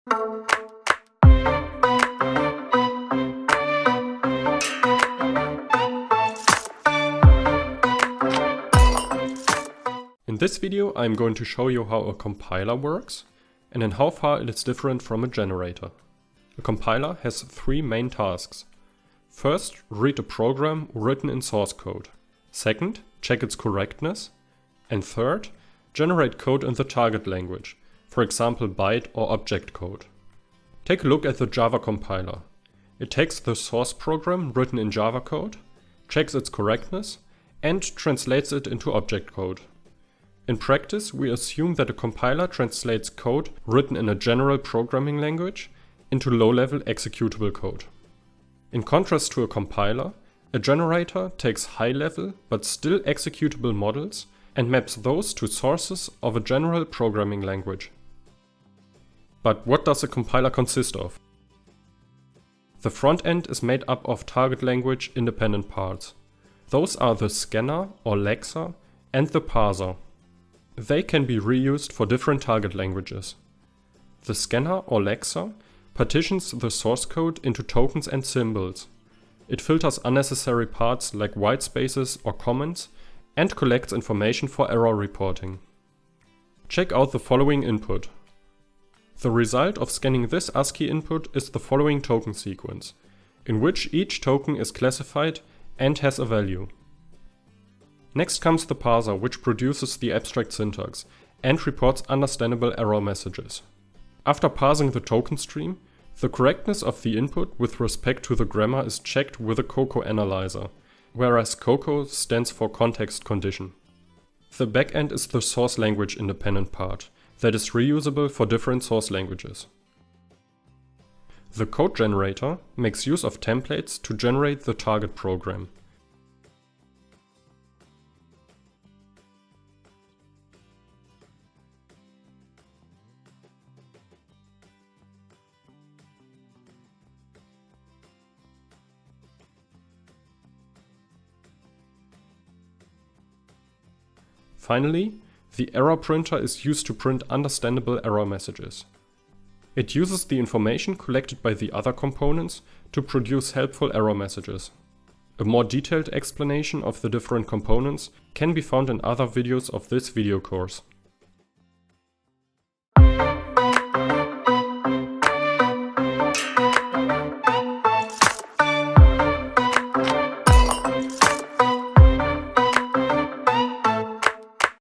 In this video I'm going to show you how a compiler works and in how far it is different from a generator. A compiler has three main tasks. First, read a program written in source code. Second, check its correctness. And third, generate code in the target language, for example byte or object code. Take a look at the Java compiler. It takes the source program written in Java code, checks its correctness, and translates it into object code. In practice, we assume that a compiler translates code written in a general programming language into low-level executable code. In contrast to a compiler, a generator takes high-level but still executable models and maps those to sources of a general programming language. But what does a compiler consist of? The front end is made up of target language independent parts. Those are the scanner or lexer and the parser. They can be reused for different target languages. The scanner or lexer partitions the source code into tokens and symbols. It filters unnecessary parts like white spaces or comments and collects information for error reporting. Check out the following input. The result of scanning this ASCII input is the following token sequence, in which each token is classified and has a value. Next comes the parser, which produces the abstract syntax and reports understandable error messages. After parsing the token stream, the correctness of the input with respect to the grammar is checked with a COCO analyzer, whereas COCO stands for context condition. The backend is the source language independent part that is reusable for different source languages. The code generator makes use of templates to generate the target program. Finally, the error printer is used to print understandable error messages. It uses the information collected by the other components to produce helpful error messages. A more detailed explanation of the different components can be found in other videos of this video course.